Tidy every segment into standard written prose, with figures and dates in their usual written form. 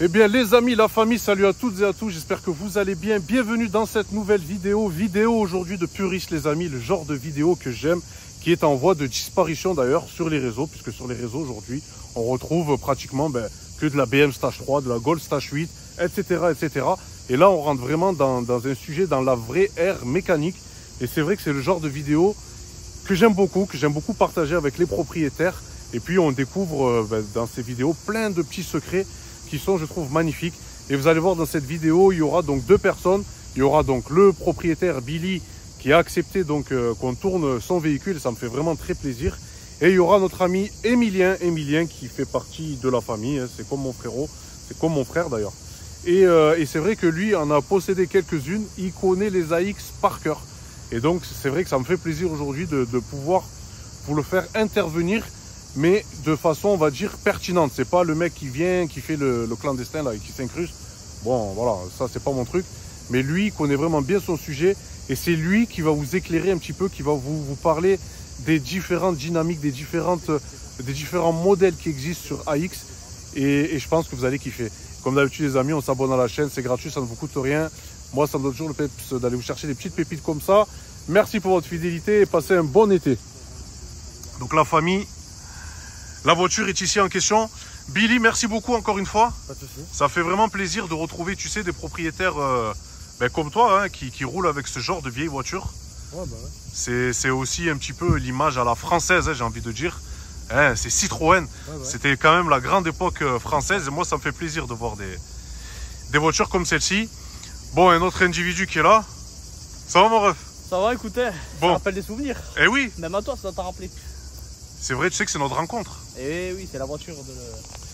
Eh bien les amis, la famille, salut à toutes et à tous, j'espère que vous allez bien. Bienvenue dans cette nouvelle vidéo aujourd'hui de puriste les amis, le genre de vidéo que j'aime, qui est en voie de disparition d'ailleurs sur les réseaux, puisque sur les réseaux aujourd'hui, on retrouve pratiquement que de la BM Stage 3, de la Gold Stage 8, etc. etc. Et là on rentre vraiment dans un sujet, dans la vraie ère mécanique. Et c'est vrai que c'est le genre de vidéo que j'aime beaucoup partager avec les propriétaires. Et puis on découvre dans ces vidéos plein de petits secrets qui sont, je trouve, magnifiques. Et vous allez voir dans cette vidéo, il y aura donc deux personnes. Il y aura donc le propriétaire Billy qui a accepté donc qu'on tourne son véhicule. Ça me fait vraiment très plaisir. Et il y aura notre ami Emilien qui fait partie de la famille. Hein. C'est comme mon frérot, c'est comme mon frère d'ailleurs. Et c'est vrai que lui en a possédé quelques-unes. Il connaît les AX par cœur. Et donc c'est vrai que ça me fait plaisir aujourd'hui de pouvoir vous le faire intervenir, mais de façon, on va dire, pertinente. C'est pas le mec qui vient, qui fait le clandestin là et qui s'incruste. Bon, voilà, ça c'est pas mon truc. Mais lui, il connaît vraiment bien son sujet et c'est lui qui va vous éclairer un petit peu, qui va vous parler des différentes dynamiques, des différents modèles qui existent sur AX. Et je pense que vous allez kiffer. Comme d'habitude les amis, on s'abonne à la chaîne, c'est gratuit, ça ne vous coûte rien. Moi, ça me donne toujours le peps d'aller vous chercher des petites pépites comme ça. Merci pour votre fidélité et passez un bon été. Donc la famille, la voiture est ici en question. Billy, merci beaucoup encore une fois. Pas de souci. Ça fait vraiment plaisir de retrouver, tu sais, des propriétaires comme toi, hein, qui roulent avec ce genre de vieilles voitures. Ouais, bah ouais. C'est aussi un petit peu l'image à la française, hein, j'ai envie de dire. Hein, c'est Citroën. Ouais. C'était quand même la grande époque française. Et moi, ça me fait plaisir de voir des voitures comme celle-ci. Bon, un autre individu qui est là. Ça va mon ref? Ça va, écoutez, bon. Ça rappelle des souvenirs. Eh oui. Même à toi, ça t'a rappelé. C'est vrai, tu sais que c'est notre rencontre. Eh oui, c'est la voiture de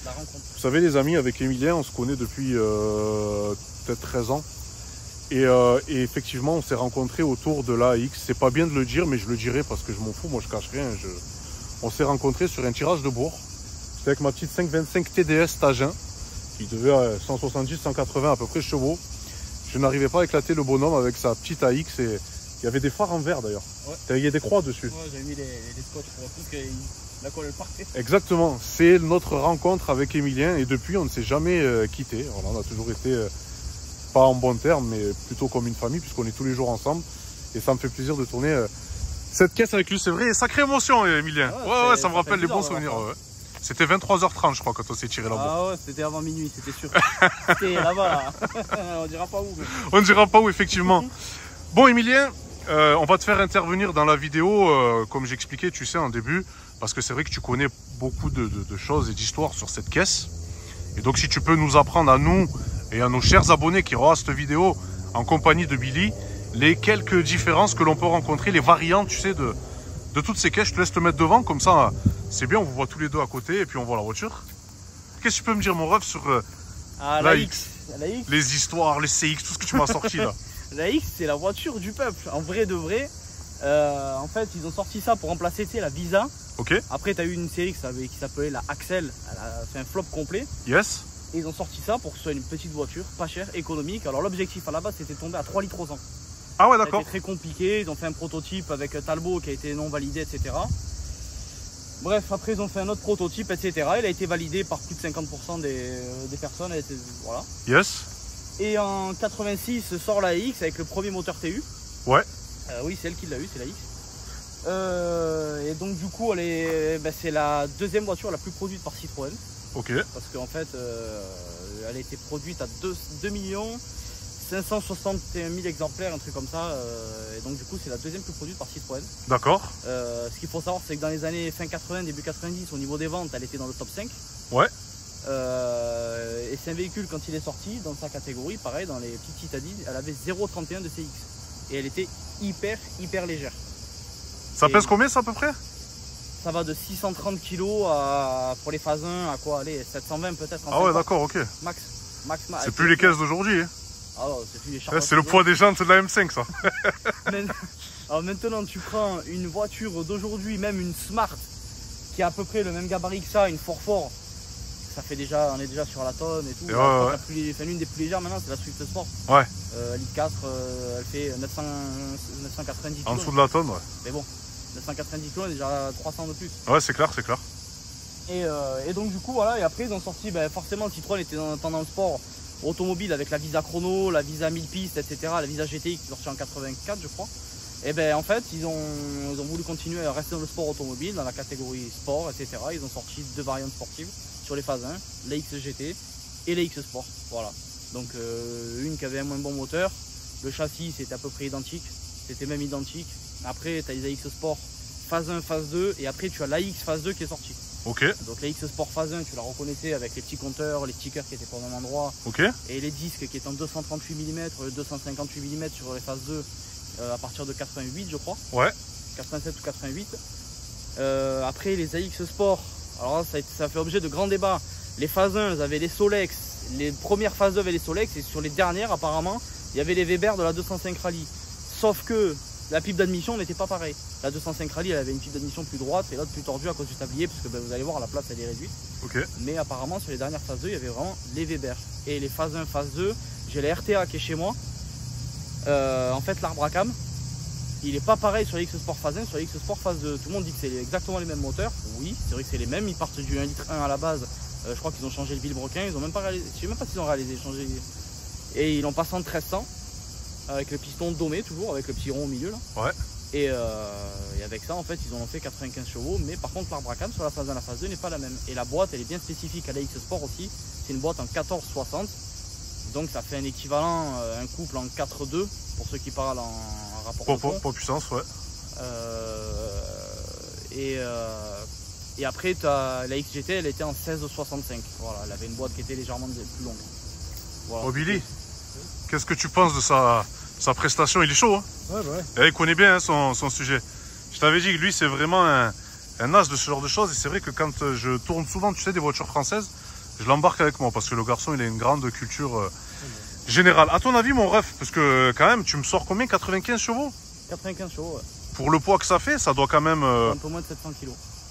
la rencontre. Vous savez les amis, avec Emilien, on se connaît depuis peut-être 13 ans. Et effectivement, on s'est rencontrés autour de l'AX. C'est pas bien de le dire, mais je le dirai parce que je m'en fous, moi je cache rien. On s'est rencontrés sur un tirage de bourg. C'était avec ma petite 525 TDS Stage 1, qui devait 170-180 à peu près chevaux. Je n'arrivais pas à éclater le bonhomme avec sa petite AX et il y avait des phares en verre d'ailleurs. Ouais. Il y a des croix dessus. Ouais, j'avais mis les scotch pour tout que la colle est parfaite. Exactement, c'est notre rencontre avec Emilien et depuis on ne s'est jamais quitté. On a toujours été pas en bon terme mais plutôt comme une famille puisqu'on est tous les jours ensemble et ça me fait plaisir de tourner cette caisse avec lui. C'est vrai, sacrée émotion Emilien. Ouais, ça me rappelle les bons souvenirs. Ouais. C'était 23h30 je crois quand on s'est tiré la bourre. Ah ouais, c'était avant minuit, c'était sûr. C'était là-bas, on dira pas où. Mais... On ne dira pas où effectivement. Bon Emilien, on va te faire intervenir dans la vidéo comme j'expliquais, tu sais, en début, parce que c'est vrai que tu connais beaucoup de choses et d'histoires sur cette caisse. Et donc si tu peux nous apprendre à nous et à nos chers abonnés qui regardent cette vidéo en compagnie de Billy, les quelques différences que l'on peut rencontrer, les variantes, tu sais, de toutes ces caisses. Je te laisse te mettre devant, comme ça, c'est bien, on vous voit tous les deux à côté et puis on voit la voiture. Qu'est-ce que tu peux me dire, mon ref, sur la X, les histoires, les CX, tout ce que tu m'as sorti là? La X, c'est la voiture du peuple, en vrai de vrai. En fait, ils ont sorti ça pour remplacer la Visa. Ok. Après, tu as eu une série qui s'appelait la Axel. Elle a fait un flop complet. Yes. Et ils ont sorti ça pour que ce soit une petite voiture, pas chère, économique. Alors, l'objectif à la base, c'était de tomber à 3 litres au 100. Ah ouais, d'accord. C'était très compliqué. Ils ont fait un prototype avec Talbot qui a été non validé, etc. Bref, après, ils ont fait un autre prototype, etc. Il a été validé par plus de 50% des personnes. Voilà. Yes. Et en 86 sort la X avec le premier moteur TU. Ouais. Oui, c'est elle qui l'a eu, c'est la X. Et donc du coup, c'est la deuxième voiture la plus produite par Citroën. Ok. Parce qu'en fait, elle a été produite à 2 561 000 exemplaires, un truc comme ça. Et donc du coup, c'est la deuxième plus produite par Citroën. D'accord. Ce qu'il faut savoir, c'est que dans les années fin 80, début 90, au niveau des ventes, elle était dans le top 5. Ouais. Et c'est un véhicule, quand il est sorti, dans sa catégorie, pareil, dans les petites citadines, elle avait 0,31 de CX. Et elle était hyper légère. Ça pèse combien ça à peu près? Ça va de 630 kg pour les phases 1 à quoi? Allez, 720 peut-être. Ah ouais, d'accord, ok. Max. C'est plus les caisses d'aujourd'hui. Hein. Ah non, c'est plus les charpentes. C'est le poids des jantes de la M5 ça. Alors maintenant, tu prends une voiture d'aujourd'hui, même une Smart, qui a à peu près le même gabarit que ça, une 4x4. Ça fait déjà, on est déjà sur la tonne et tout. L'une des plus légères maintenant, c'est la Swift Sport. Ouais. Litre 4, elle fait 990 kg. En dessous de la tonne, ouais. Mais bon, 990 kg, déjà 300 de plus. Ouais, c'est clair, c'est clair. Et donc du coup voilà, et après ils ont sorti, forcément Citroën était dans le sport automobile avec la Visa Chrono, la Visa 1000 pistes, etc. La Visa GTI qui est sortie en 84 je crois. Et en fait ils ont voulu continuer à rester dans le sport automobile, dans la catégorie sport, etc. Ils ont sorti 2 variantes sportives sur les phases 1, la XGT et la X Sport. Voilà. Donc une qui avait un moins bon moteur, le châssis c'était à peu près identique, c'était même identique. Après tu as les AX Sport phase 1, phase 2 et après tu as l'AX phase 2 qui est sortie. Ok. Donc la X Sport phase 1 tu la reconnaissais avec les petits compteurs, les stickers qui étaient pas au même endroit. Ok. Et les disques qui étaient en 238 mm, 258 mm sur les phases 2 à partir de 88 je crois. Ouais. 87 ou 88. Après les AX Sport, alors là, ça fait objet de grands débats. Les phases 1 elles avaient les Solex, les premières phases 2 avaient les Solex et sur les dernières apparemment il y avait les Weber de la 205 Rally. Sauf que la pipe d'admission n'était pas pareille. La 205 Rally elle avait une pipe d'admission plus droite et l'autre plus tordue à cause du tablier, parce que vous allez voir la place elle est réduite. Okay. Mais apparemment sur les dernières phases 2 il y avait vraiment les Weber. Et les phases 1, phase 2, j'ai la RTA qui est chez moi. En fait l'arbre à cam, il n'est pas pareil sur les X Sport phase 1, sur les X Sport phase 2. Tout le monde dit que c'est exactement les mêmes moteurs. Oui, c'est vrai que c'est les mêmes, ils partent du 1,1 litre à la base. Je crois qu'ils ont changé le vilebrequin, ils ont même pas réalisé, je sais même pas s'ils ont réalisé, changé. Et ils l'ont passé en 1300 avec le piston domé toujours, avec le petit rond au milieu là. Ouais. Et avec ça en fait ils en ont fait 95 chevaux, mais par contre l'arbre à cam sur la phase 1 et la phase 2 n'est pas la même. Et la boîte elle est bien spécifique à la X Sport aussi, c'est une boîte en 1460, donc ça fait un équivalent, un couple en 4-2 pour ceux qui parlent en rapport pour puissance, ouais. Et après as, la XGT elle était en 1665, voilà, elle avait une boîte qui était légèrement plus longue. Voilà. Oh Billy, qu'est-ce que tu penses de sa prestation? Il est chaud, hein? Ouais, bah ouais. Et il connaît bien hein, son sujet. Je t'avais dit que lui, c'est vraiment un as de ce genre de choses. Et c'est vrai que quand je tourne souvent, tu sais, des voitures françaises, je l'embarque avec moi parce que le garçon, il a une grande culture générale. À ton avis, mon ref, parce que quand même, tu me sors combien? 95 chevaux? 95 chevaux, ouais. Pour le poids que ça fait, ça doit quand même... un peu moins de 700 kg.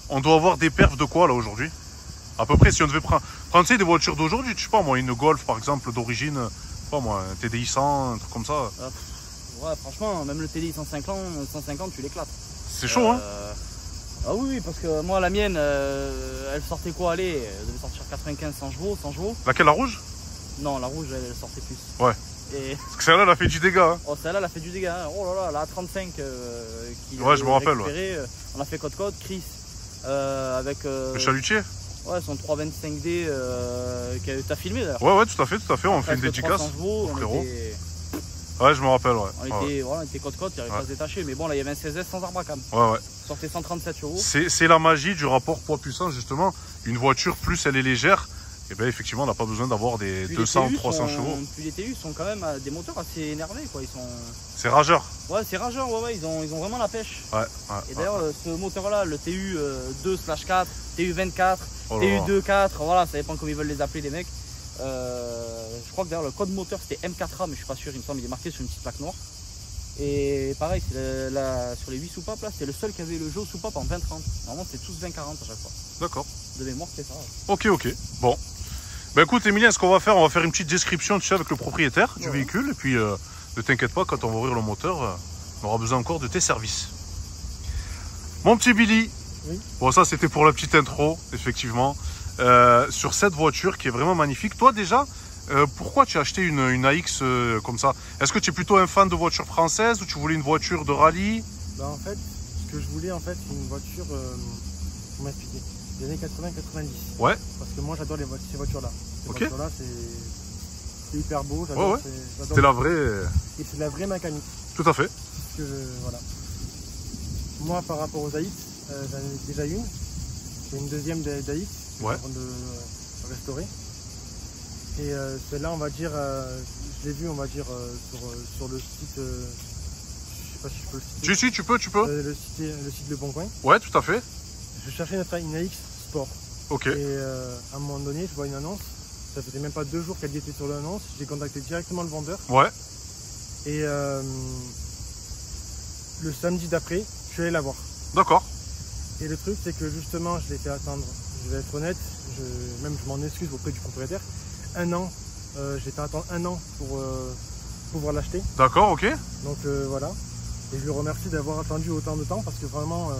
On doit avoir des perfs de quoi, là, aujourd'hui? À peu près, si on devait prendre tu sais, des voitures d'aujourd'hui, je sais pas moi, une Golf, par exemple, d'origine, pas moi, un TDI 100, un truc comme ça. Ouais, franchement, même le TDI 150, tu l'éclates. C'est chaud, hein? Ah oui, parce que moi, la mienne, elle sortait quoi? Allez, elle devait sortir 95, 100 chevaux. Laquelle, la rouge? Non, la rouge, elle sortait plus. Ouais. Et... Parce que celle-là, elle a fait du dégât. Hein. Oh, celle-là, elle a fait du dégât. Oh là là, la 35 ouais, je me rappelle. Ouais. On a fait côte-côte, Chris, avec... le chalutier? Ouais, son 325D que t'as filmé d'ailleurs. Ouais, tout à fait. On fait une dédicace. Ouais, je me rappelle, ouais. On était côte-côte, il n'y avait pas à se détacher. Mais bon, là, il y avait un 16S sans arbre à cam. Ouais. Sortait 137 chevaux. C'est la magie du rapport poids-puissance, justement. Une voiture, plus elle est légère, et bien effectivement, on n'a pas besoin d'avoir des 200, 300 chevaux. Puis les TU sont quand même des moteurs assez énervés, quoi. C'est rageur. Ouais, c'est rageur, ouais. Ils ont vraiment la pêche. Ouais. Et d'ailleurs, ce moteur-là, le TU 2/4, TU 24, oh TU 2/4, voilà, ça dépend comment ils veulent les appeler, les mecs. Je crois que d'ailleurs le code moteur c'était M4A, mais je suis pas sûr, il me semble, il est marqué sur une petite plaque noire. Et pareil, sur les 8 soupapes là, c'était le seul qui avait le jeu soupape en 20-30. Normalement c'était tous 20-40 à chaque fois. D'accord. De mémoire c'est ça. Ouais. Ok. Bon. Bah écoute Emilien, ce qu'on va faire, on va faire une petite description, tu sais, avec le propriétaire du véhicule. Et puis ne t'inquiète pas, quand on va ouvrir le moteur, on aura besoin encore de tes services. Mon petit Billy. Oui. Bon, ça c'était pour la petite intro, effectivement. Sur cette voiture qui est vraiment magnifique. Toi déjà, pourquoi tu as acheté une AX comme ça? Est-ce que tu es plutôt un fan de voitures françaises ou tu voulais une voiture de rallye? Bah en fait, ce que je voulais en fait, c'est une voiture, comment expliquer, des années 80-90. Ouais. Parce que moi j'adore ces voitures-là. Ces voitures-là, c'est hyper beau. Ouais. C'est la vraie... Et c'est la vraie mécanique. Tout à fait. Parce que, voilà. Moi par rapport aux AX, j'en ai déjà une. J'ai une deuxième d'AX. Ouais. Avant de restaurer. Et celle-là, on va dire, je l'ai vue, on va dire, sur le site, je sais pas si je peux le citer. Si, tu peux. Le site Le Bon Coin. Ouais, tout à fait. Je cherchais une AX Sport. Ok. Et à un moment donné, je vois une annonce. Ça faisait même pas 2 jours qu'elle y était sur l'annonce. J'ai contacté directement le vendeur. Ouais. Et le samedi d'après, je suis allé la voir. D'accord. Et le truc, c'est que justement, je l'ai fait attendre. Je vais être honnête, je m'en excuse auprès du propriétaire. 1 an, j'ai fait attendre 1 an pour pouvoir l'acheter. D'accord, ok. Donc voilà. Et je lui remercie d'avoir attendu autant de temps parce que vraiment,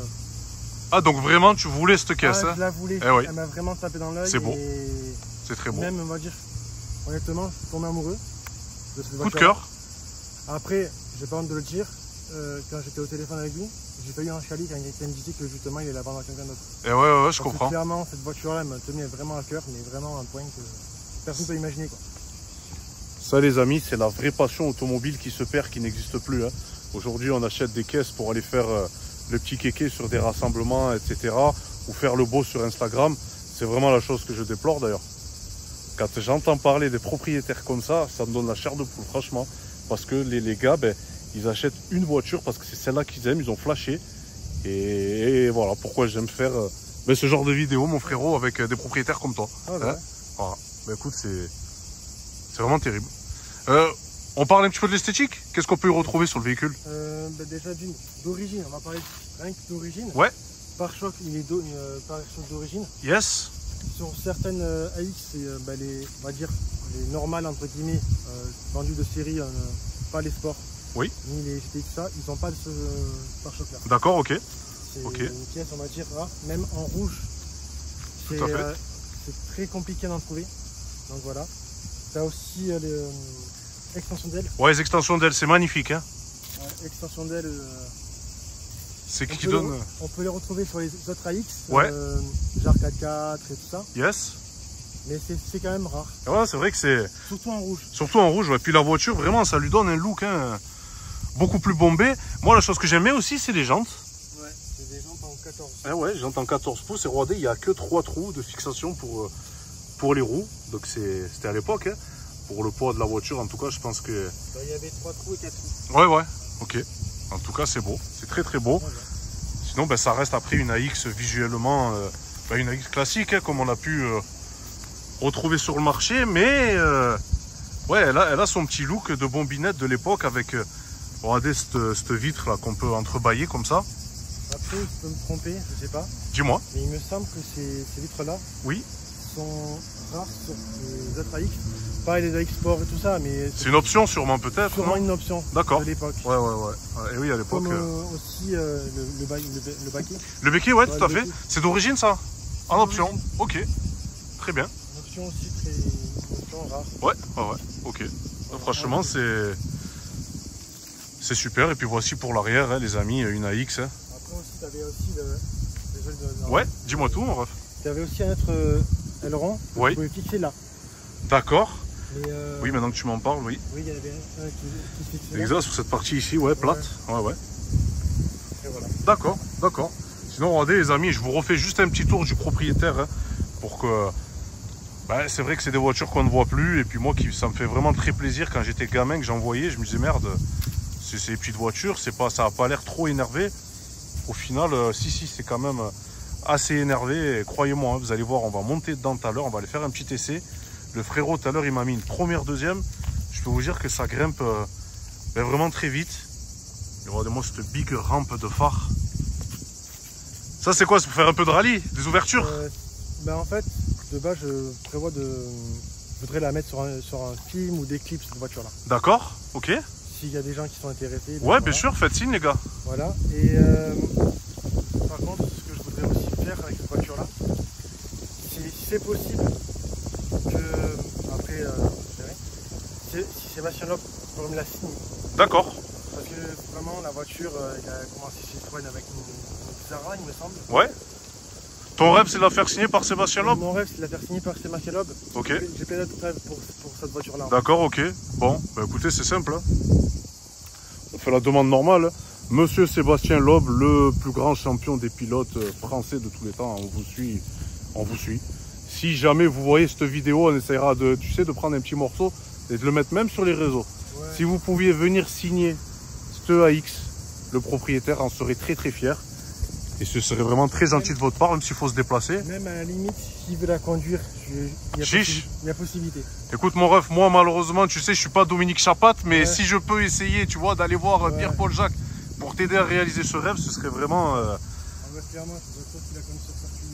Ah, donc vraiment, tu voulais cette caisse, hein? Je la voulais. Oui. Elle m'a vraiment tapé dans l'œil. C'est beau. C'est très beau. Même, on va dire, honnêtement, je suis tombé amoureux de cette voiture. Coup de cœur. Après, j'ai pas honte de le dire, quand j'étais au téléphone avec lui, j'ai pas eu un chalet quand il me disait que justement il allait la vendre à quelqu'un d'autre. Et ouais, je comprends. Clairement, cette voiture-là, elle me tenait vraiment à cœur, mais vraiment à un point que personne ne peut imaginer, quoi. Ça, les amis, c'est la vraie passion automobile qui se perd, qui n'existe plus, hein. Aujourd'hui, on achète des caisses pour aller faire le petit kéké sur des rassemblements, etc. Ou faire le beau sur Instagram. C'est vraiment la chose que je déplore, d'ailleurs. Quand j'entends parler des propriétaires comme ça me donne la chair de poule, franchement. Parce que les gars, ben, ils achètent une voiture parce que c'est celle-là qu'ils aiment, ils ont flashé. Et voilà pourquoi j'aime faire ben, ce genre de vidéo, mon frérot, avec des propriétaires comme toi. Ah, bah, hein, voilà. Ben, écoute, c'est vraiment terrible. On parle un petit peu de l'esthétique. Qu'est-ce qu'on peut y retrouver sur le véhicule? Bah déjà d'origine, on va parler rien que d'origine. Ouais. Pare-choc, il est pare-choc d'origine. Yes. Sur certaines AX, c'est on va dire les normales entre guillemets, vendues de série, pas les sports, oui, ni les GTX, ils n'ont pas de ce pare-choc là. D'accord, ok. C'est ok. une pièce, on va dire, rare, même en rouge. C'est très compliqué d'en trouver. Donc voilà. Tu as aussi les extensions d'ailes. Ouais, les extensions d'ailes, c'est magnifique, hein. Ouais, extensions d'ailes. C'est qui donne. On peut les retrouver sur les autres AX, ouais. genre 4x4 et tout ça. Yes. Mais c'est quand même rare. Ouais, c'est vrai que c'est. Surtout en rouge. Surtout en rouge, ouais. Puis la voiture, vraiment, ça lui donne un look hein, beaucoup plus bombé. Moi, la chose que j'aimais aussi, c'est les jantes. Ouais, c'est des jantes en 14. Ah ouais, jantes en 14 pouces. Et regardez, il n'y a que 3 trous de fixation pour les roues. Donc c'était à l'époque. Hein. Pour le poids de la voiture, en tout cas, je pense que. Il y avait 3 trous et 4 trous. Ouais, ok. En tout cas, c'est beau. C'est très très beau. Ouais. Sinon, ben, ça reste après une AX visuellement, une AX classique, hein, comme on a pu retrouver sur le marché. Mais ouais, elle a son petit look de bombinette de l'époque avec, regardez cette vitre là qu'on peut entrebâiller comme ça. Après, je peux me tromper, je sais pas. Dis-moi. Mais il me semble que ces vitres là, oui, sont rares sur les autres AX. Pas les AX Sport et tout ça, mais... C'est une option sûrement peut-être. Sûrement une option. D'accord. De l'époque. Ouais. Et oui, à l'époque. Comme aussi le baquet. Le béquet, ouais, tout à fait. C'est d'origine ça? En option. Ok. Très bien. Une option aussi une option rare. Ouais, ok. Franchement, c'est super. Et puis voici pour l'arrière, hein, les amis, une AX. Hein. Après aussi, tu avais aussi ouais, dis-moi tout, mon ref. Tu avais aussi un autre aileron. Oui. Tu pouvais fixer là. D'accord. Mais oui, maintenant que tu m'en parles, oui. Oui, il y en avait un qui se fixait là. Exact, sur cette partie ici, ouais, plate. Ouais. Et voilà. D'accord. Sinon, regardez les amis, je vous refais juste un petit tour du propriétaire hein, pour que... Ben, c'est vrai que c'est des voitures qu'on ne voit plus. Et puis moi, ça me fait vraiment très plaisir quand j'étais gamin que j'en voyais. Je me disais, merde, c'est ces petites voitures, ça n'a pas l'air trop énervé. Au final, si, c'est quand même assez énervé. Et croyez-moi, hein, vous allez voir, on va monter dedans tout à l'heure, on va aller faire un petit essai. Le frérot, tout à l'heure, il m'a mis une première, deuxième. Je peux vous dire que ça grimpe vraiment très vite. Et regardez-moi cette big rampe de phare. Ça, c'est quoi? C'est pour faire un peu de rallye? Des ouvertures? En fait, de base, je prévois je voudrais la mettre sur un film ou des clips, cette voiture-là. D'accord, ok. S'il y a des gens qui sont intéressés. Ouais, voilà. bien sûr, faites signe, les gars. Voilà. Et par contre, ce que je voudrais aussi faire avec cette voiture-là, si c'est possible, après, si Sébastien Loeb peut me la signer. D'accord. Parce que vraiment, la voiture, il a commencé chez Citroën avec une Zara, il me semble. Ouais. Ton rêve, c'est de la faire signer par Sébastien Loeb? Mon rêve, c'est de la faire signer par Sébastien Loeb. Ok. J'ai plein d'autres rêves pour cette voiture-là. D'accord, ok. Bon, bah écoutez, c'est simple. Hein. On fait la demande normale. Hein. Monsieur Sébastien Loeb, le plus grand champion des pilotes français de tous les temps. On vous suit. Si jamais vous voyez cette vidéo, on essaiera de prendre un petit morceau et de le mettre même sur les réseaux. Ouais. Si vous pouviez venir signer cette AX, le propriétaire en serait très très fier. Et ce serait vraiment très gentil de votre part, même s'il faut se déplacer. Même à la limite, s'il veut la conduire, il y a possibilité. Écoute mon ref, moi malheureusement, tu sais, je suis pas Dominique Chapat, mais si je peux essayer, tu vois, d'aller voir Pierre-Paul Jacques pour t'aider à réaliser ce rêve, ce serait vraiment... Clairement, c'est qu'il a connu sur circuit.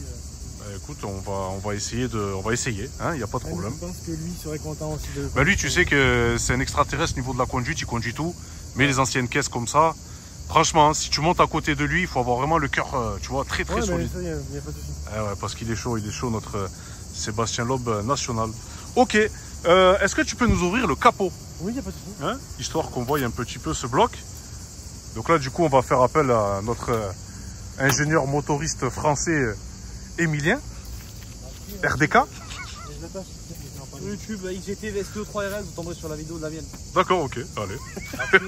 Écoute, on va essayer, hein, il n'y a pas de problème. Je pense que lui serait content aussi de... Lui, tu sais que c'est un extraterrestre au niveau de la conduite, il conduit tout, mais les anciennes caisses comme ça, Franchement, si tu montes à côté de lui, il faut avoir vraiment le cœur, tu vois, très Ouais, solide. ça, y a pas de souci. Ouais, parce qu'il est chaud, notre Sébastien Loeb national. Ok, est-ce que tu peux nous ouvrir le capot? Oui, il n'y a pas de souci. Hein, histoire qu'on voie un petit peu ce bloc. Donc là, du coup, on va faire appel à notre ingénieur motoriste français Emilien, RDK. Sur YouTube, XGT, VSTO3RS, vous tomberez sur la vidéo de la mienne. D'accord, ok, allez. Après,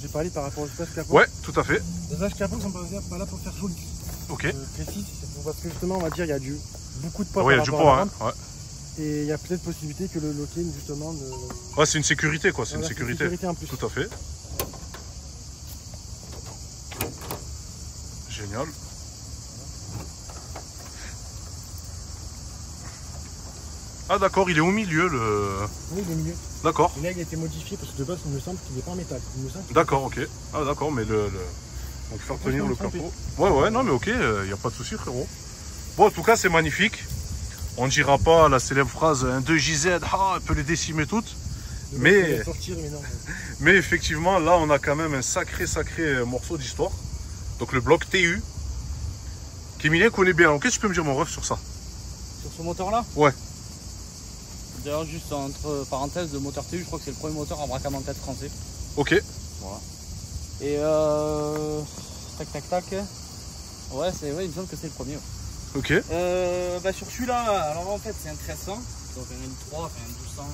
j'ai parlé par rapport au stage capot. Ouais, tout à fait. Les stages capot sont pas là pour faire joli. Ok. Précis, parce que justement, on va dire, il y a beaucoup de poids. Oui, il y a du poids, hein. Ouais. Et il y a peut-être possibilité que le locking, justement, Ouais, c'est une sécurité, quoi. C'est une sécurité. En plus. Tout à fait. Génial. Ah d'accord, il est au milieu le... Oui, il est au milieu. D'accord. Et là, il a été modifié parce que de base, il me semble qu'il n'est pas en métal. D'accord, ok. Ah d'accord, mais donc faire tenir le capot. Ouais, non mais ok, il n'y a pas de souci, frérot. Bon, en tout cas, c'est magnifique. On ne dira pas la célèbre phrase un 2JZ, elle peut les décimer toutes. Mais effectivement, là, on a quand même un sacré morceau d'histoire. Donc le bloc TU, qu'Emilien connaît bien. Donc, qu'est-ce que tu peux me dire, mon ref, sur ça? Sur ce moteur-là? Ouais. D'ailleurs, juste entre parenthèses, le moteur TU, je crois que c'est le premier moteur en braquement 4 français. Ok. Voilà. Et tac. Ouais, il me semble que c'est le premier. Ok. Sur celui-là, alors en fait, c'est un 1300, donc un M3, un 1200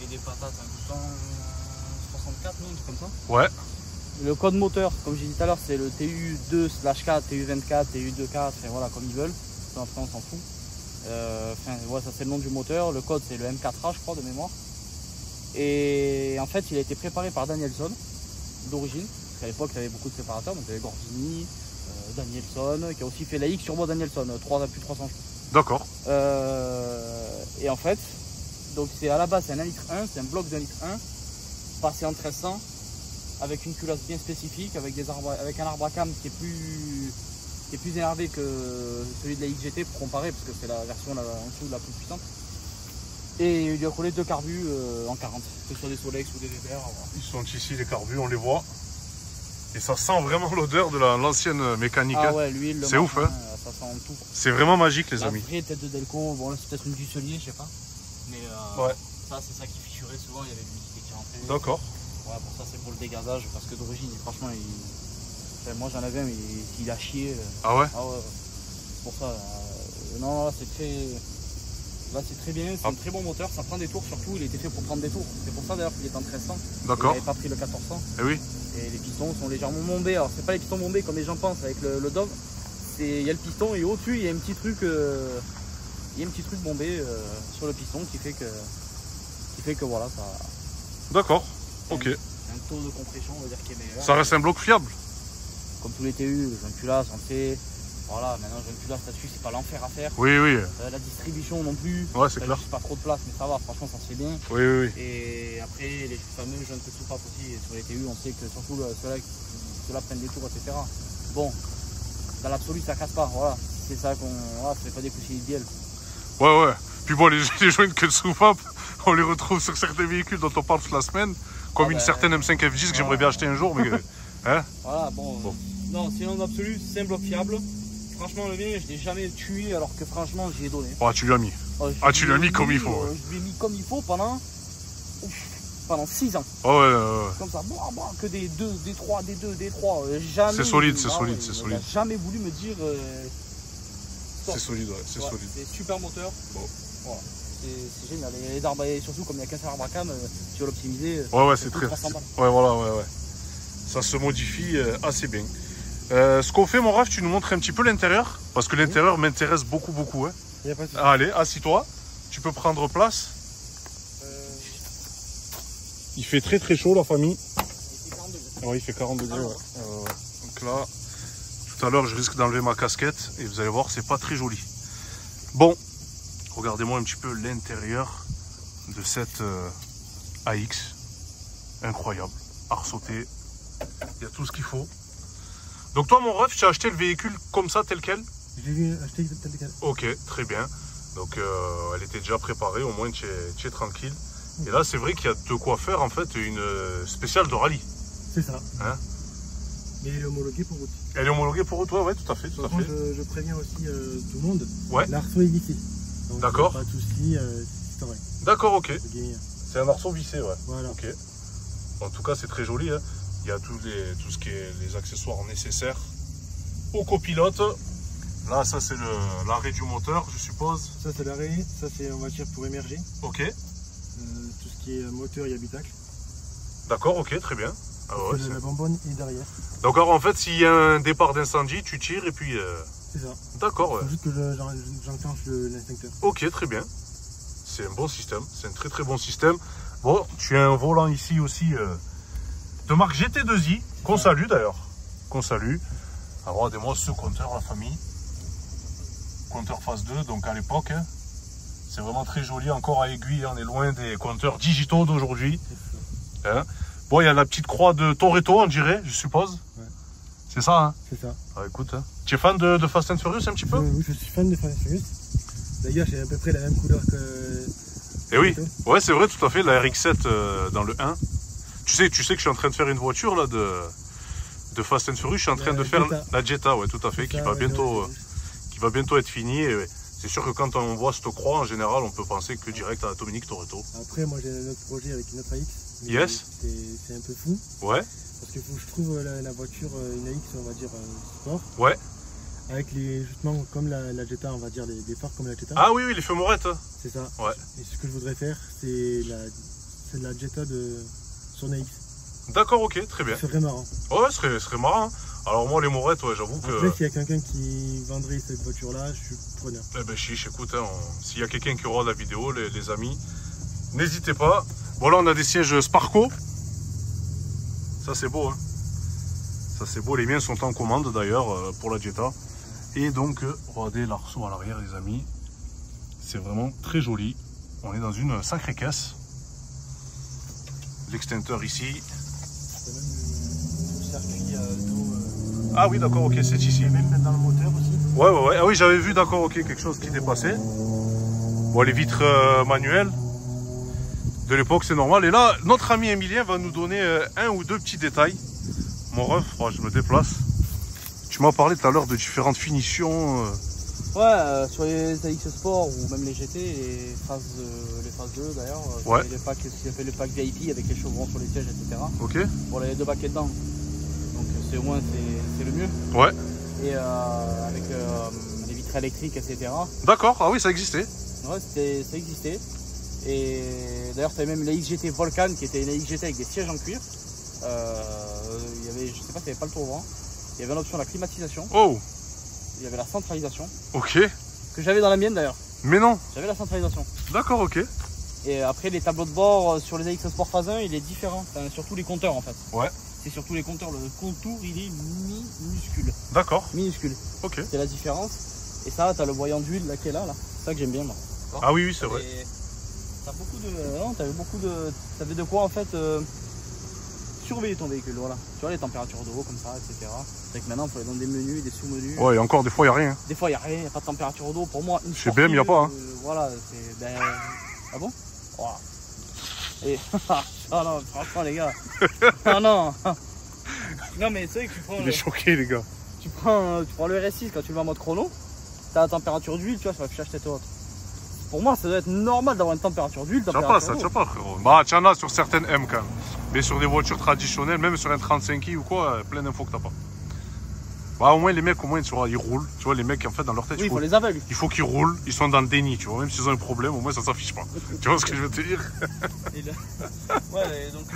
et des patates, un 1264, non, un truc comme ça. Ouais. Le code moteur, comme j'ai dit tout à l'heure, c'est le TU2/4, TU24, TU24, et voilà, comme ils veulent. Après, on s'en fout. Ça c'est le nom du moteur, le code c'est le M4A je crois de mémoire. Et en fait il a été préparé par Danielson d'origine, parce qu'à l'époque il y avait beaucoup de préparateurs, donc il y avait Gordini, Danielson, qui a aussi fait la X Turbo Danielson, plus 300 je crois. D'accord. Et en fait, donc c'est à la base c'est un 1,1 litre, c'est un bloc d'1,1 litre, passé en 1300, avec une culasse bien spécifique, avec un arbre à cam qui est plus énervé que celui de la XGT pour comparer, parce que c'est la version en dessous la plus puissante. Et il lui a collé 2 carbus en 40, que ce soit des Solex ou des Weber. Voilà. Ils sont ici les carbus, on les voit. Et ça sent vraiment l'odeur de l'ancienne mécanique. Ah ouais, l'huile, c'est ouf, hein. Ça sent tout. C'est vraiment magique, les amis. La vraie tête de Delco, bon là c'est peut-être une Dusselier, je sais pas. Mais ouais. Ça c'est ça qui fissurait souvent, il y avait de l'humidité qui rentrait. D'accord. Ouais, pour ça c'est pour le dégazage, parce que d'origine, franchement, moi j'en avais un, mais il a chié. Ah ouais? Ah ouais. Pour ça, non, là c'est très bien, c'est un très bon moteur, ça prend des tours surtout, il était fait pour prendre des tours. C'est pour ça d'ailleurs qu'il est en 1300. D'accord. Il n'avait pas pris le 1400. Eh oui. Et les pistons sont légèrement bombés. Alors c'est pas les pistons bombés comme les gens pensent avec le Dove. Il y a le piston et au-dessus il y a un petit truc, bombé sur le piston qui fait que voilà ça. D'accord. Ok. Un taux de compression on va dire qui est meilleur. Ça reste un bloc fiable. Comme tous les TU, le joint culasse, on le fait. Voilà, maintenant le joint culasse là-dessus, c'est pas l'enfer à faire. Oui. La distribution non plus. Ouais, c'est clair. Juste pas trop de place, mais ça va, franchement, ça se fait bien. Oui. Et après, les fameux joints de soupape aussi, sur les TU, on sait que surtout ceux-là prennent des tours, etc. Bon, dans l'absolu, ça casse pas, voilà. C'est ça qu'on. Voilà, ça fait pas des coussins idéales. Ouais. Puis bon, les joints de soupape, on les retrouve sur certains véhicules dont on parle toute la semaine, comme une certaine M5 F10 que j'aimerais bien acheter un jour, mais. Hein? Voilà, bon. Non, sinon, dans l'absolu, c'est un bloc fiable. Franchement, le mien, je l'ai jamais tué alors que franchement, j'y ai donné. Ah, tu lui as mis. Tu lui as mis comme il faut. Je l'ai mis comme il faut pendant 6 ans. Ouais. Comme ça, que des 2, des 3, des 2, des 3. Jamais. C'est solide, c'est solide. Il n'a jamais voulu me dire. C'est solide, ouais, c'est solide. C'est super moteur. Bon. Voilà. C'est génial. Et les arbres, surtout comme il n'y a qu'un seul arbre à cam, tu vas l'optimiser. Ouais, c'est très. Ouais. Ça se modifie assez bien. Ce qu'on fait, mon Raph, tu nous montres un petit peu l'intérieur, parce que l'intérieur m'intéresse beaucoup. Hein. Allez, assis-toi. Tu peux prendre place. Il fait très chaud, la famille. Il fait 40 degrés. Ouais. Donc là, tout à l'heure, je risque d'enlever ma casquette et vous allez voir, c'est pas très joli. Bon, regardez-moi un petit peu l'intérieur de cette AX. Incroyable. Arsauté. Il y a tout ce qu'il faut. Donc toi, mon ref, tu as acheté le véhicule comme ça, tel quel? J'ai acheté tel quel. Ok, très bien. Donc elle était déjà préparée, au moins tu es tranquille. Et là, c'est vrai qu'il y a de quoi faire en fait une spéciale de rallye. C'est ça. Hein? Mais elle est homologuée pour route. Elle est homologuée pour route, ouais, tout à fait. Tout à fait. Je préviens aussi tout le monde. Ouais. L'arceau est vissé. D'accord. Pas de soucis, c'est vrai. D'accord, ok. C'est un arceau vissé, ouais. Voilà. Ok. En tout cas, c'est très joli. Hein. Il y a tout ce qui est les accessoires nécessaires au copilote. Là, ça, c'est l'arrêt du moteur, je suppose. Ça, c'est l'arrêt. Ça, c'est, on va dire, pour émerger. Ok. Tout ce qui est moteur et habitacle. D'accord, ok, très bien. Ah ouais, la bonbonne est derrière. D'accord, en fait, s'il y a un départ d'incendie, tu tires et puis... C'est ça. D'accord, ouais. Il faut juste que j'enclenche l'instincteur. Ok, très bien. C'est un bon système. C'est un très très bon système. Bon, tu as un volant ici aussi de marque GT2i, qu'on salue d'ailleurs. Qu'on salue. Alors, regardez-moi ce compteur, la famille. Compteur phase 2, donc à l'époque. Hein. C'est vraiment très joli, encore à aiguille. On est loin des compteurs digitaux d'aujourd'hui. Hein. Bon, il y a la petite croix de Toretto, on dirait, je suppose. Ouais. C'est ça, hein? C'est ça. Ah, écoute, hein. Tu es fan de Fast and Furious un petit peu? Oui, je suis fan de Fast and Furious. D'ailleurs, j'ai à peu près la même couleur que... Eh oui, ouais, c'est vrai, tout à fait, la RX-7 dans le 1. Tu sais que je suis en train de faire une voiture là de Fast and Furious. Je suis en train de faire la Jetta, ouais, tout à fait, qui va bientôt être finie. Et c'est sûr que quand on voit cette croix, en général, on peut penser que direct à Dominique Toretto. Après, moi, j'ai un autre projet avec une autre AX. Yes. C'est un peu fou. Ouais. Parce qu'il faut que je trouve la voiture, une AX, on va dire, sport. Ouais. Avec justement, comme la Jetta, on va dire, des phares comme la Jetta. Ah oui, les feux morettes. C'est ça. Ouais. Et ce que je voudrais faire, c'est la Jetta sur une AX. D'accord, ok, très bien. Ce serait marrant. Ouais, ce serait marrant. Alors moi, les morettes, ouais, j'avoue que... Après, s'il y a quelqu'un qui vendrait cette voiture-là, je suis preneur. Eh ben, chiche, écoute, hein, s'il y a quelqu'un qui aura la vidéo, les amis, n'hésitez pas. Bon, là, on a des sièges Sparco. Ça, c'est beau, hein. Ça, c'est beau. Les miens sont en commande, d'ailleurs, pour la Jetta. Et donc, regardez l'arceau à l'arrière, les amis. C'est vraiment très joli. On est dans une sacrée caisse. L'extincteur ici. C'est même le circuit d'eau. Ah oui, d'accord, ok, c'est ici. Et même dans le moteur aussi. Ouais. Ah oui, j'avais vu, d'accord, ok, quelque chose qui dépassait. Bon, les vitres manuelles de l'époque, c'est normal. Et là, notre ami Emilien va nous donner un ou deux petits détails. Mon ref, je me déplace. Tu m'as parlé tout à l'heure de différentes finitions. Ouais, sur les AX Sport ou même les GT, les phases 2 d'ailleurs. Ouais. Les packs, ce qu'ils appellent le pack VIP avec les chevrons sur les sièges, etc. Ok. Bon, les deux baquets dedans. Donc c'est au moins c'est le mieux. Ouais. Et avec les vitres électriques, etc. D'accord, ah oui, ça existait. Ouais, ça existait. Et d'ailleurs, tu avais même la XGT Volcan qui était une XGT avec des sièges en cuir. Il y avait, je sais pas, il n'y avait pas le tour-vent. Il y avait l'option de la climatisation. Oh. Il y avait la centralisation. Ok. Que j'avais dans la mienne d'ailleurs. Mais non. J'avais la centralisation. D'accord, ok. Et après, les tableaux de bord sur les AX Sport phase 1, il est différent. Enfin, surtout les compteurs en fait. Ouais. C'est surtout les compteurs. Le contour, il est minuscule. D'accord. Minuscule. Ok. C'est la différence. Et ça, tu as le voyant d'huile là qui est là. C'est ça que j'aime bien moi. Ah oui, c'est vrai. T'as beaucoup de. Non, t'avais beaucoup de. T'avais de quoi en fait surveiller ton véhicule, voilà. Tu vois les températures d'eau comme ça, etc. C'est que maintenant il faut aller dans des menus, des sous-menus. Ouais, et encore des fois il n'y a rien. Des fois il n'y a rien, il n'y a pas de température d'eau. Pour moi, une chez BM il n'y a pas. Hein. Voilà, c'est. Ben. Ah bon? Voilà. Et. Ah non, franchement les gars. Ah non. Non mais c'est vrai que tu prends. Il est choqué les gars. Tu prends le RS6 quand tu le mets en mode chrono, t'as la température d'huile, tu vois, sur l'affichage tête haute. Pour moi, ça doit être normal d'avoir une température d'huile. Tiens pas ça, tiens pas frérot. Bah, tiens là sur certaines M quand même. Mais sur des voitures traditionnelles, même sur un 35i ou quoi, plein d'infos que t'as pas. Bah, au moins les mecs, au moins ils roulent. Tu vois, les mecs en fait dans leur tête, oui, il faut les aveugles. Il faut qu'ils roulent, ils sont dans le déni, tu vois. Même s'ils ont un problème, au moins ça s'affiche pas. Tu vois ce que je veux te dire? Ouais, donc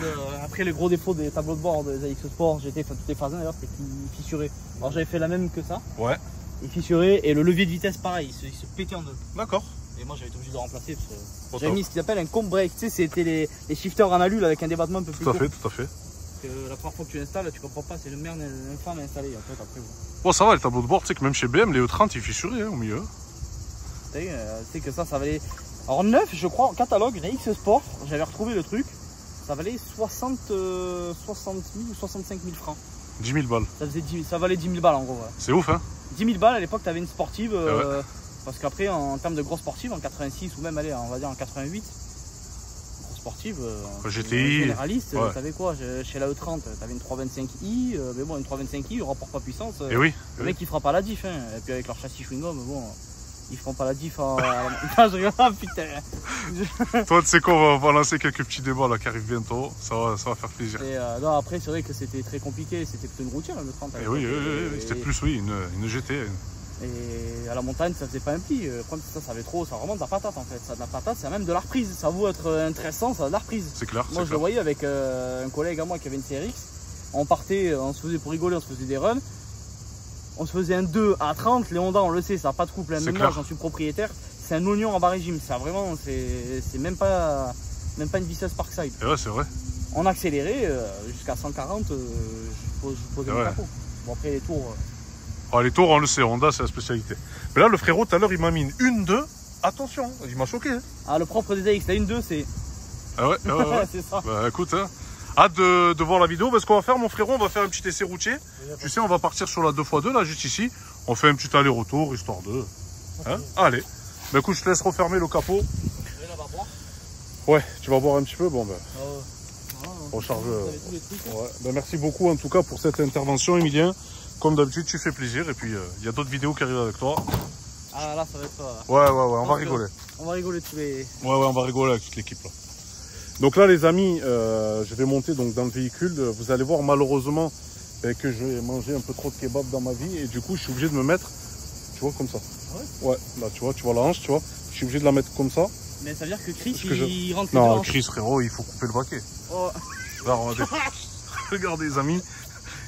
après le gros défaut des tableaux de bord des AX Sport, j'étais toutes les phases 1 d'ailleurs, c'est qu'ils fissuraient. Alors j'avais fait la même que ça. Ouais. Il fissurait et le levier de vitesse pareil, il se pétait en deux. D'accord. Et moi j'avais été obligé de remplacer parce que j'avais mis ce qu'ils appellent un comb brake, tu sais, c'était les shifters en alu avec un débattement un peu plus court. Tout à fait, tout à fait. Que la première fois que tu l'installes, tu comprends pas, c'est le merde infâme à installer en fait après. Bon ça va, les tableaux de bord, tu sais que même chez BM, les E30 ils fissuraient hein, au milieu. Tu sais que ça valait. Alors neuf, je crois, en catalogue, les X Sport, j'avais retrouvé le truc, ça valait 60 000 ou 65 000 francs. 10 000 balles. Ça valait 10 000 balles en gros. Ouais. C'est ouf hein. 10 000 balles à l'époque, tu avais une sportive. Ouais. Parce qu'après, en termes de grosse sportive, en 86 ou même, allez, on va dire en 88, grosse sportive. GTI. Généraliste, ouais. T'avais quoi? Chez la E30, t'avais une 325i, mais bon, une 325i, rapport pas puissance. Et oui. Le mec, il fera pas la diff, hein. Et puis avec leur châssis chewing-gum, bon, ils feront pas la diff en. Ah, je regarde, putain. Toi, tu sais quoi, on va lancer quelques petits débats là qui arrivent bientôt. Ça va faire plaisir. Et non, après, c'est vrai que c'était très compliqué. C'était plutôt une routière, le 30. Et oui, c'était plus, oui, une GT. Et à la montagne, ça faisait pas un pli. Quand ça avait trop, ça remonte de la patate en fait. Ça de la patate, c'est même de la reprise. Ça vaut être un 1300, ça a de la reprise. C'est clair. Moi, je le voyais avec un collègue à moi qui avait une CRX. On partait, on se faisait pour rigoler, on se faisait des runs. On se faisait un 2 à 30. Les Honda, on le sait, ça n'a pas de couple. Même moi, j'en suis propriétaire. C'est un oignon en bas régime. Ça vraiment, c'est même pas une visseuse Parkside. Et ouais, c'est vrai. On accélérait jusqu'à 140. Je posais le capot. Bon, après les tours. Ah, les tours, on le sait, Honda, c'est la spécialité. Mais là, le frérot, tout à l'heure, il m'a mis une 2. Attention, il m'a choqué. Hein. Ah, le propre des AX, la 1-2, c'est. Ah ouais, c'est ça. Bah écoute, hein. Hâte de voir la vidéo. Parce qu'on va faire, mon frérot, on va faire un petit essai routier. Tu sais, on va partir sur la 2x2, là, juste ici. On fait un petit aller-retour, histoire de. Hein. Allez. Bah écoute, je te laisse refermer le capot. Ouais, tu vas boire un petit peu. Bon, ben. Recharge. Ouais. Ben, merci beaucoup, en tout cas, pour cette intervention, Emilien. Comme d'habitude, tu fais plaisir. Et puis, il y a d'autres vidéos qui arrivent avec toi. Ah là, ça va être... Ouais, on va rigoler. On va rigoler tous les... Ouais, on va rigoler avec toute l'équipe, là. Donc là, les amis, je vais monter donc, dans le véhicule. Vous allez voir, malheureusement, que j'ai mangé un peu trop de kebab dans ma vie. Et du coup, je suis obligé de me mettre, tu vois, comme ça. Ah ouais? Ouais, là, tu vois la hanche, tu vois. Je suis obligé de la mettre comme ça. Mais ça veut dire que Chris, il rentre Non, Chris, frérot, il faut couper le paquet. Oh. Là, regardez, les amis.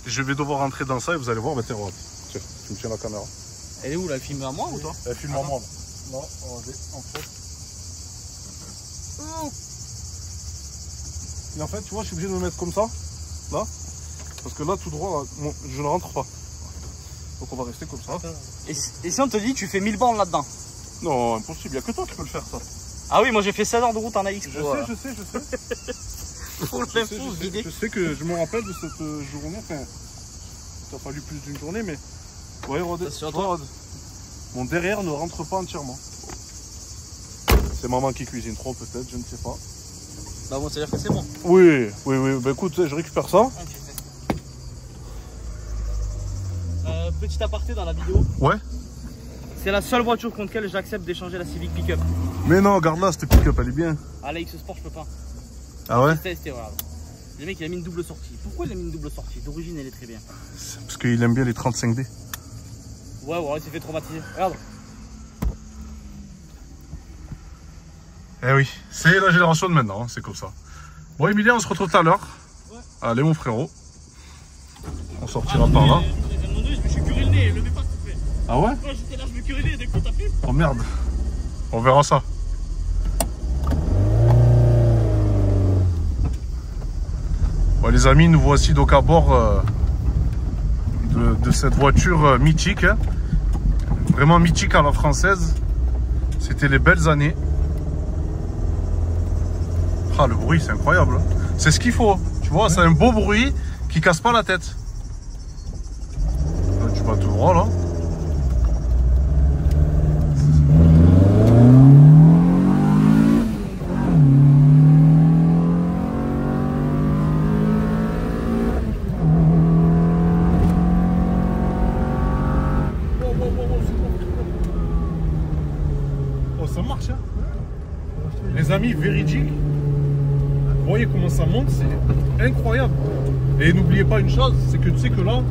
Je vais devoir rentrer dans ça et vous allez voir, bah, tiens, tu me tiens la caméra. Elle est où là? Elle filme à moi ou toi? Elle filme à moi. Non, regardez, en fait. Et en fait, tu vois, je suis obligé de me mettre comme ça, là. Parce que là, tout droit, là, je ne rentre pas. Donc on va rester comme ça. Et si on te dit, tu fais 1000 bornes là-dedans? Non, impossible, il n'y a que toi qui peux le faire, ça. Ah oui, moi j'ai fait 16 heures de route en AX. Je sais. Je sais que je me rappelle de cette journée, enfin, il a fallu plus d'une journée, mais ouais, regarde, mon derrière ne rentre pas entièrement. C'est maman qui cuisine trop peut-être, je ne sais pas. Bah bon, c'est-à-dire que c'est bon. Oui, bah écoute, je récupère ça. Petit aparté dans la vidéo. Ouais. C'est la seule voiture contre laquelle j'accepte d'échanger la Civic Pick-up. Mais non, regarde là, cette pick-up, elle est bien. Ah, la X Sport, je peux pas. Ah ouais? Voilà. Le mec, il a mis une double sortie. Pourquoi il a mis une double sortie? D'origine, elle est très bien. Parce qu'il aime bien les 35D. Ouais, il s'est fait traumatiser. Regarde. Eh oui, c'est la génération de maintenant, hein, c'est comme ça. Bon, Emilien, on se retrouve tout à l'heure. Ouais. Allez, mon frérot. On sortira par là. Je me suis curé le nez, le mets pas s'il te plaît. Ah ouais? Moi, j'étais là, je me curais le nez dès que t'as fait. Oh merde. On verra ça. Bon, les amis, nous voici donc à bord de cette voiture mythique. Hein. Vraiment mythique à la française. C'était les belles années. Ah, le bruit, c'est incroyable. C'est ce qu'il faut. Tu vois, c'est un beau bruit qui casse pas la tête. Là, tu vas tout droit, là. Oh, ça marche, hein. Les amis, véridique. Vous voyez comment ça monte, c'est incroyable. Et n'oubliez pas une chose, c'est que tu sais que là,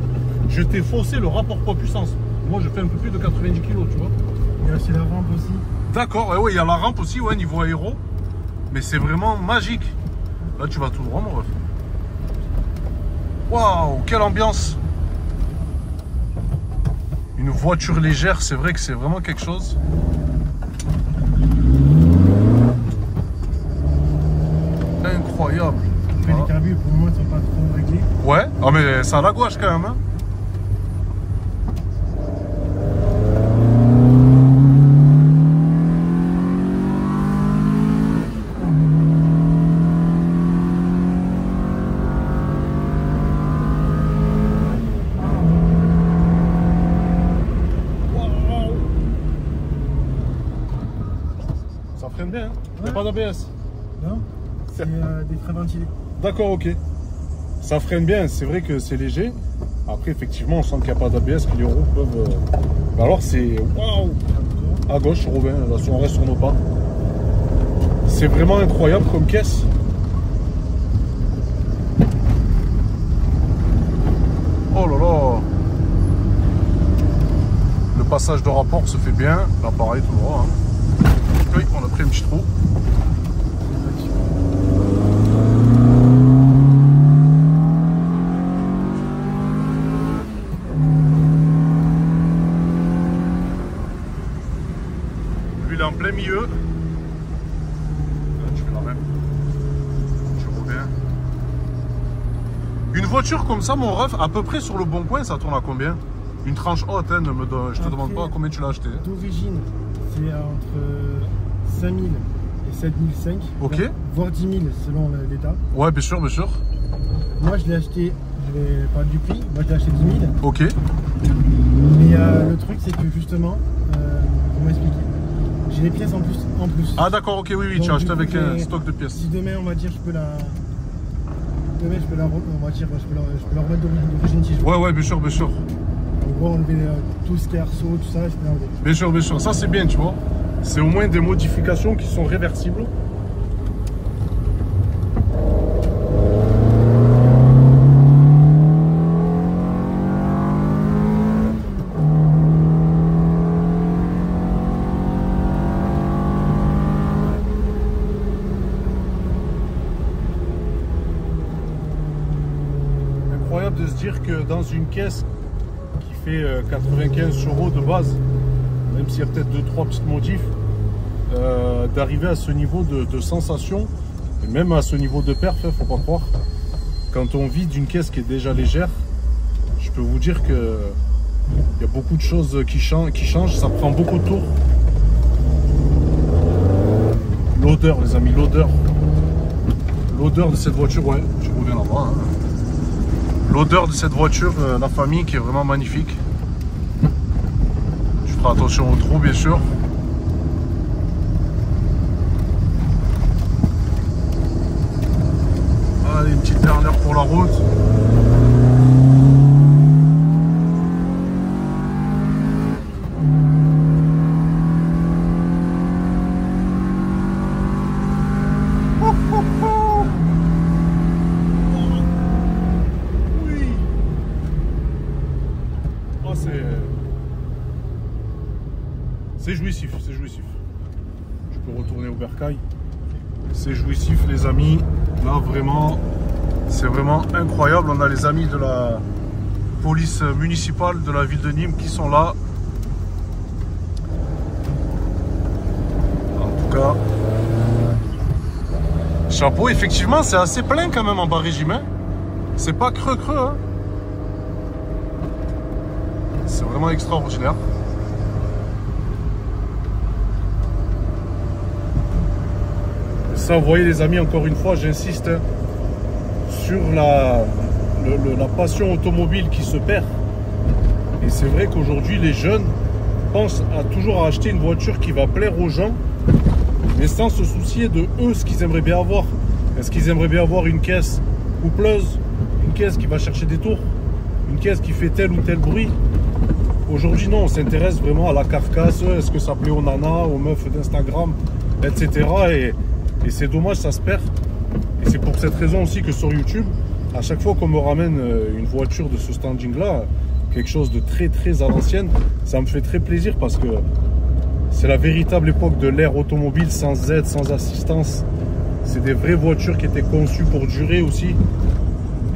je t'ai faussé le rapport poids-puissance. Moi, je fais un peu plus de 90 kg, tu vois. Il y a aussi la rampe aussi. D'accord, oui, il y a la rampe aussi, ouais, niveau aéro. Mais c'est vraiment magique. Là, tu vas tout droit, mon ref. Waouh, quelle ambiance. Une voiture légère, c'est vrai que c'est vraiment quelque chose. Incroyable. Après, les carbus, pour moi, sont pas trop réglés. Ouais, ah, mais ça a la gouache quand même. Hein. Ça freine bien, hein. Il n'y a pas d'ABS. Non. C'est des freins ventilés. D'accord, ok. Ça freine bien, c'est vrai que c'est léger. Après, effectivement, on sent qu'il n'y a pas d'ABS, que les roues peuvent... Alors, c'est... Waouh! À gauche, Robin, là, on reste sur nos pas. C'est vraiment incroyable comme caisse. Oh là là! Le passage de rapport se fait bien. Là, pareil, tout droit. Hein. Oui, on a pris un petit trou. En plein milieu. Tu fais la même. Tu reviens. Une voiture comme ça, mon ref, à peu près sur le bon coin, ça tourne à combien? Une tranche haute, hein, je te demande pas combien tu l'as acheté. D'origine, c'est entre 5000 et 7005. Ok. Voire 10 000 selon l'état. Ouais, bien sûr, bien sûr. Moi, je l'ai acheté, je vais parler du prix, moi je l'ai acheté 10 000. Ok. Mais le truc, c'est que justement, comment expliquer? J'ai les pièces en plus. Ah d'accord, ok, oui, tu as acheté avec un stock de pièces. Si demain, on va dire, je peux la... Demain, je peux la remettre d'origine si je veux. Ouais, bien sûr, bien sûr. On va enlever tout ce qui est arceau, tout ça, je peux l'enlever. Bien sûr, bien sûr. Ça, c'est bien, tu vois. C'est au moins des modifications qui sont réversibles. De se dire que dans une caisse qui fait 95 € de base, même s'il y a peut-être 2-3 petites modifs, d'arriver à ce niveau de sensation et même à ce niveau de perf, faut pas croire. Quand on vide une caisse qui est déjà légère, je peux vous dire que il y a beaucoup de choses qui changent, ça prend beaucoup de tours. L'odeur, les amis, l'odeur de cette voiture, ouais, je reviens là-bas. Hein. L'odeur de cette voiture, la famille, qui est vraiment magnifique. Tu feras attention au trou, bien sûr. Allez, une petite dernière pour la route. C'est jouissif, c'est jouissif. Je peux retourner au bercail. C'est jouissif, les amis. Là, vraiment, c'est vraiment incroyable. On a les amis de la police municipale de la ville de Nîmes qui sont là. En tout cas, chapeau. Effectivement, c'est assez plein quand même en bas régime. Hein. C'est pas creux. Hein. C'est vraiment extraordinaire. Ça, vous voyez les amis, encore une fois, j'insiste sur la passion automobile qui se perd. Et c'est vrai qu'aujourd'hui, les jeunes pensent toujours à acheter une voiture qui va plaire aux gens, mais sans se soucier de eux, ce qu'ils aimeraient bien avoir. Est-ce qu'ils aimeraient bien avoir une caisse coupleuse, une caisse qui va chercher des tours, une caisse qui fait tel ou tel bruit? Aujourd'hui, non, on s'intéresse vraiment à la carcasse. Est-ce que ça plaît aux nanas, aux meufs d'Instagram, etc. Et c'est dommage, ça se perd. Et c'est pour cette raison aussi que sur YouTube, à chaque fois qu'on me ramène une voiture de ce standing-là, quelque chose de très à l'ancienne, ça me fait très plaisir parce que c'est la véritable époque de l'ère automobile, sans aide, sans assistance. C'est des vraies voitures qui étaient conçues pour durer aussi.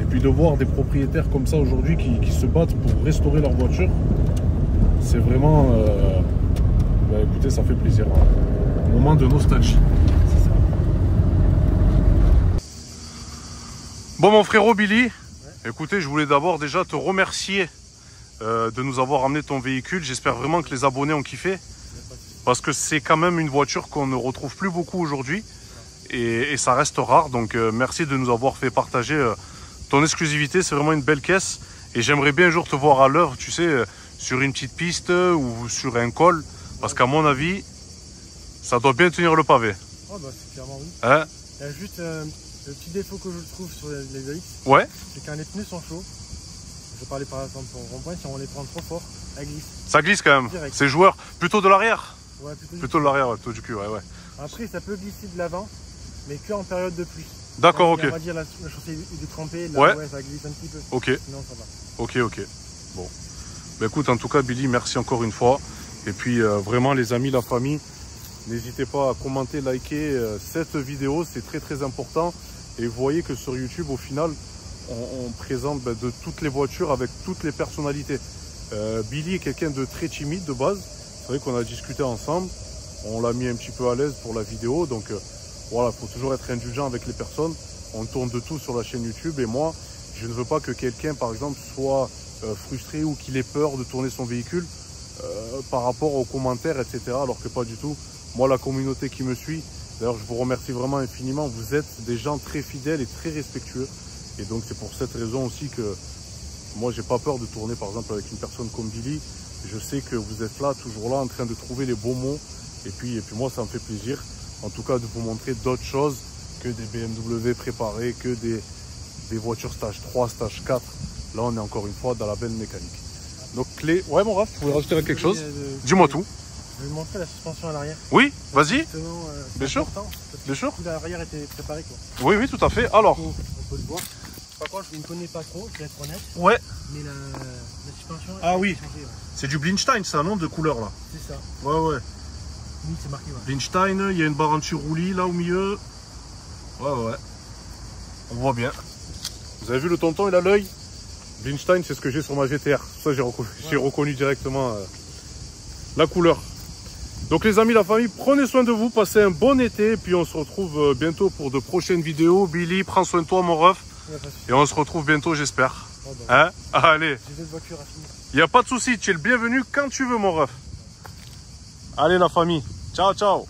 Et puis de voir des propriétaires comme ça aujourd'hui qui se battent pour restaurer leur voiture, c'est vraiment... bah, écoutez, ça fait plaisir. Un moment de nostalgie. Bon mon frérot Billy, écoutez, je voulais d'abord déjà te remercier de nous avoir amené ton véhicule. J'espère vraiment que les abonnés ont kiffé. Parce que c'est quand même une voiture qu'on ne retrouve plus beaucoup aujourd'hui. Et ça reste rare. Donc merci de nous avoir fait partager ton exclusivité. C'est vraiment une belle caisse. Et j'aimerais bien un jour te voir à l'œuvre, tu sais, sur une petite piste ou sur un col. Parce qu'à mon avis, ça doit bien tenir le pavé. Oh bah c'est clairement oui. Hein? Il y a juste le petit défaut que je trouve sur les AX, Ouais. c'est quand les pneus sont chauds, je parlais par exemple au rond-point, si on les prend trop fort, elle glisse. Ça glisse quand même. C'est joueur. Plutôt de l'arrière. Ouais, plutôt de l'arrière, plutôt du cul, ouais. Après, ça peut glisser de l'avant, mais que en période de pluie. D'accord, ok. On va dire la chaussée est trempée, là, ouais, ça glisse un petit peu. Ok. Sinon, ça va. Ok. Bon. Bah écoute, en tout cas, Billy, merci encore une fois. Et puis, vraiment, les amis, la famille, n'hésitez pas à commenter, liker cette vidéo. C'est très, très important. Et vous voyez que sur YouTube, au final, on présente de toutes les voitures avec toutes les personnalités. Billy est quelqu'un de très timide de base. C'est vrai qu'on a discuté ensemble. On l'a mis un petit peu à l'aise pour la vidéo. Donc, voilà, il faut toujours être indulgent avec les personnes. On tourne de tout sur la chaîne YouTube. Et moi, je ne veux pas que quelqu'un, par exemple, soit frustré ou qu'il ait peur de tourner son véhicule par rapport aux commentaires, etc. Alors que pas du tout. Moi, la communauté qui me suit, d'ailleurs, je vous remercie vraiment infiniment. Vous êtes des gens très fidèles et très respectueux. Et donc, c'est pour cette raison aussi que moi, j'ai pas peur de tourner, par exemple, avec une personne comme Billy. Je sais que vous êtes là, toujours là, en train de trouver les bons mots. Et puis moi, ça me fait plaisir, en tout cas, de vous montrer d'autres choses que des BMW préparés, que des voitures stage 3, stage 4. Là, on est encore une fois dans la belle mécanique. Donc, clé... Ouais, mon Raph, vous voulez rajouter quelque chose? Dis-moi tout. Je vais vous montrer la suspension à l'arrière. Oui, vas-y. Bien sûr. Bien sûr. Tout l'arrière était préparé, quoi. Oui, tout à fait. Alors. On peut le voir. Par contre, je ne connais pas trop, je vais être honnête. Ouais. Mais la suspension... Ah oui. C'est du Blinstein, c'est un nom de couleur, là. C'est ça. Ouais. Oui, c'est marqué, ouais. Blinstein, il y a une barre anti-roulis, là, au milieu. Ouais. On voit bien. Vous avez vu le tonton, il a l'œil. Blinstein, c'est ce que j'ai sur ma GTR. Ça, j'ai reconnu directement la couleur. Donc les amis, la famille, prenez soin de vous, passez un bon été. Et puis on se retrouve bientôt pour de prochaines vidéos. Billy, prends soin de toi, mon ref. Et on se retrouve bientôt, j'espère. Hein? Allez. J'ai d'autres voitures à finir. Il n'y a pas de souci, tu es le bienvenu quand tu veux, mon ref. Allez la famille. Ciao.